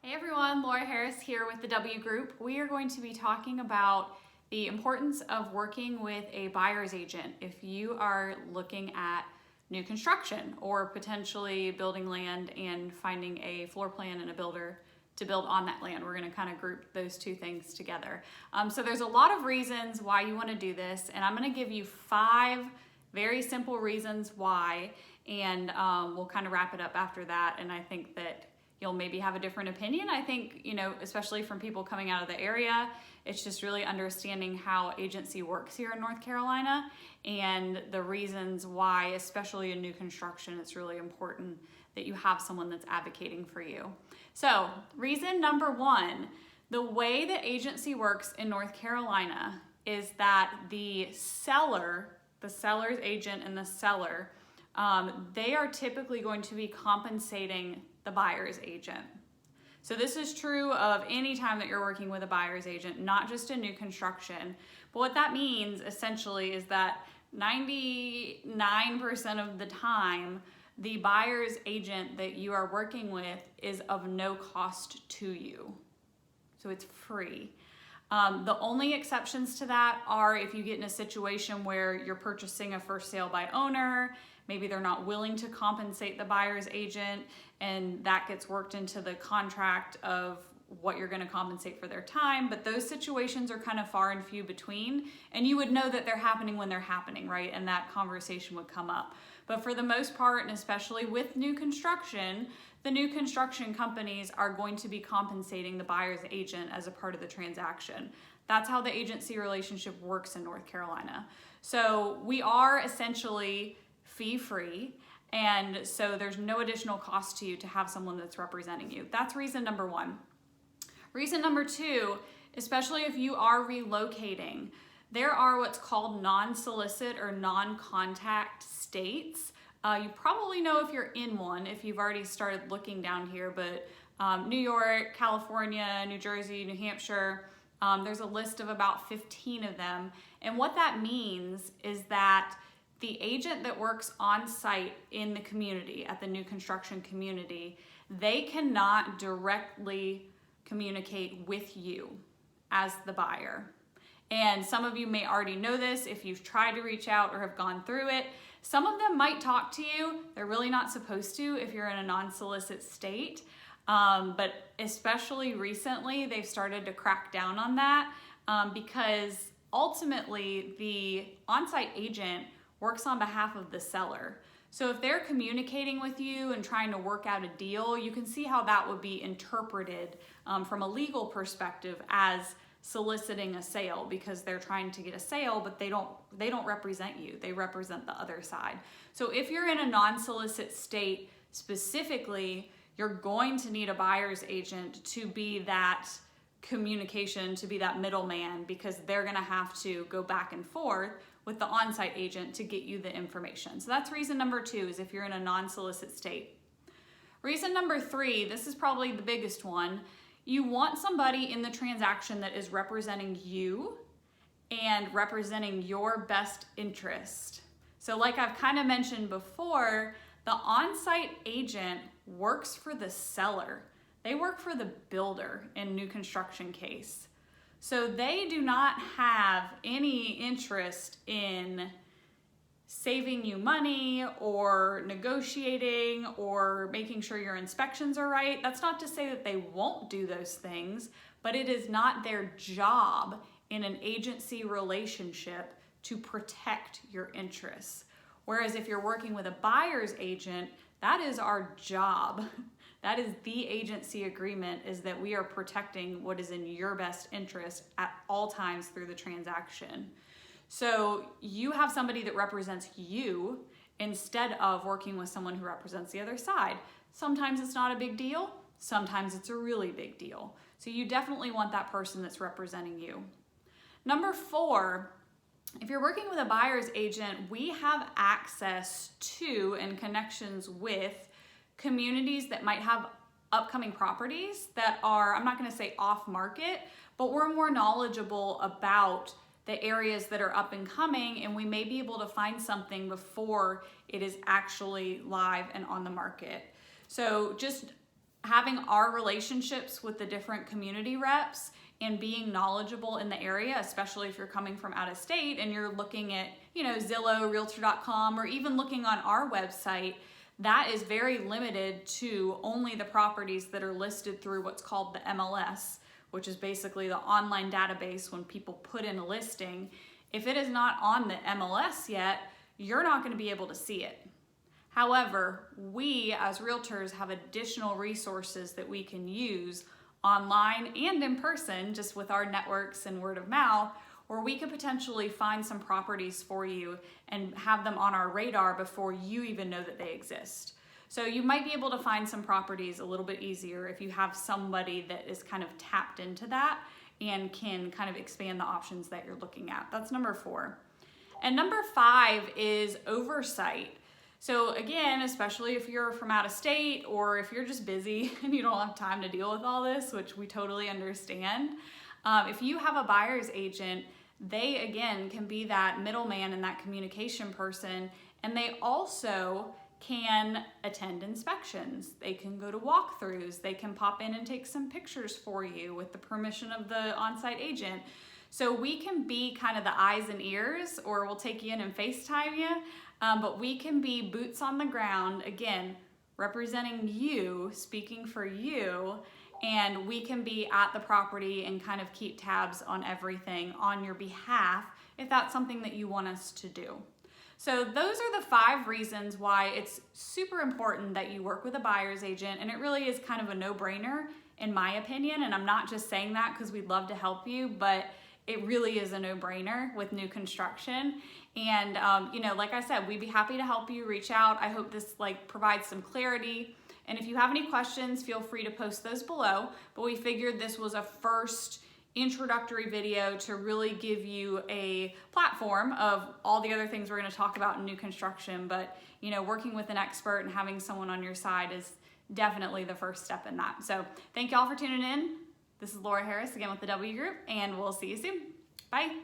Hey everyone, Laura Harris here with the W Group. We are going to be talking about the importance of working with a buyer's agent if you are looking at new construction or potentially building land and finding a floor plan and a builder to build on that land. We're going to kind of group those two things together. So there's a lot of reasons why you want to do this, and I'm going to give you 5 very simple reasons why, and we'll kind of wrap it up after that. And I think that you'll maybe have a different opinion. I think, especially from people coming out of the area, it's just really understanding how agency works here in North Carolina and the reasons why, especially in new construction, it's really important that you have someone that's advocating for you. So, reason number 1, the way that agency works in North Carolina is that the seller's agent and the seller, they are typically going to be compensating the buyer's agent. So this is true of any time that you're working with a buyer's agent, not just in new construction. But what that means essentially is that 99% of the time, the buyer's agent that you are working with is of no cost to you. So it's free. The only exceptions to that are if you get in a situation where you're purchasing a first sale by owner, maybe they're not willing to compensate the buyer's agent, and that gets worked into the contract of what you're going to compensate for their time. But those situations are kind of far and few between, and you would know that they're happening when they're happening, right? And that conversation would come up. But for the most part, and especially with new construction, the new construction companies are going to be compensating the buyer's agent as a part of the transaction. That's how the agency relationship works in North Carolina. So we are essentially fee-free, and so there's no additional cost to you to have someone that's representing you. That's reason number 1. Reason number 2, especially if you are relocating, there are what's called non-solicit or non-contact states. You probably know if you're in one, if you've already started looking down here, but New York, California, New Jersey, New Hampshire, there's a list of about 15 of them. And what that means is that the agent that works on site in the community, at the new construction community, they cannot directly communicate with you as the buyer. And some of you may already know this if you've tried to reach out or have gone through it. Some of them might talk to you. They're really not supposed to if you're in a non-solicit state. But especially recently, they've started to crack down on that because ultimately the on-site agent works on behalf of the seller. So if they're communicating with you and trying to work out a deal, you can see how that would be interpreted from a legal perspective as soliciting a sale, because they're trying to get a sale, but they don't represent you. They represent the other side. So if you're in a non-solicit state specifically, you're going to need a buyer's agent to be that communication, to be that middleman, because they're going to have to go back and forth with the on-site agent to get you the information. So that's reason number 2, is if you're in a non-solicit state. Reason number 3, this is probably the biggest one. You want somebody in the transaction that is representing you and representing your best interest. So like I've kind of mentioned before, the on-site agent works for the seller. They work for the builder in new construction case. So they do not have any interest in saving you money or negotiating or making sure your inspections are right. That's not to say that they won't do those things, but it is not their job in an agency relationship to protect your interests. Whereas if you're working with a buyer's agent, that is our job. That is the agency agreement, is that we are protecting what is in your best interest at all times through the transaction. So you have somebody that represents you instead of working with someone who represents the other side. Sometimes it's not a big deal. Sometimes it's a really big deal. So you definitely want that person that's representing you. Number 4, if you're working with a buyer's agent, we have access to and connections with communities that might have upcoming properties that are, I'm not going to say off market, but we're more knowledgeable about the areas that are up and coming, and we may be able to find something before it is actually live and on the market. So just having our relationships with the different community reps and being knowledgeable in the area, especially if you're coming from out of state and you're looking at, Zillow, Realtor.com, or even looking on our website, that is very limited to only the properties that are listed through what's called the MLS, which is basically the online database when people put in a listing. If it is not on the MLS yet, you're not going to be able to see it. However, we as realtors have additional resources that we can use online and in person, just with our networks and word of mouth, where we could potentially find some properties for you and have them on our radar before you even know that they exist. So you might be able to find some properties a little bit easier if you have somebody that is kind of tapped into that and can kind of expand the options that you're looking at. That's number 4. And number 5 is oversight. So again, especially if you're from out of state or if you're just busy and you don't have time to deal with all this, which we totally understand, if you have a buyer's agent, they again can be that middleman and that communication person, and they also can attend inspections. They can go to walkthroughs. They can pop in and take some pictures for you with the permission of the on-site agent. So we can be kind of the eyes and ears, or we'll take you in and FaceTime you, but we can be boots on the ground, again, representing you, speaking for you, and we can be at the property and kind of keep tabs on everything on your behalf if that's something that you want us to do. So those are the 5 reasons why it's super important that you work with a buyer's agent, and it really is kind of a no-brainer in my opinion, and I'm not just saying that because we'd love to help you, but it really is a no-brainer with new construction. And like I said, we'd be happy to help you. Reach out. I hope this provides some clarity. And if you have any questions, feel free to post those below. But we figured this was a first introductory video to really give you a platform of all the other things we're going to talk about in new construction. But working with an expert and having someone on your side is definitely the first step in that. So thank y'all for tuning in. This is Laura Harris again with the W Group, and we'll see you soon. Bye.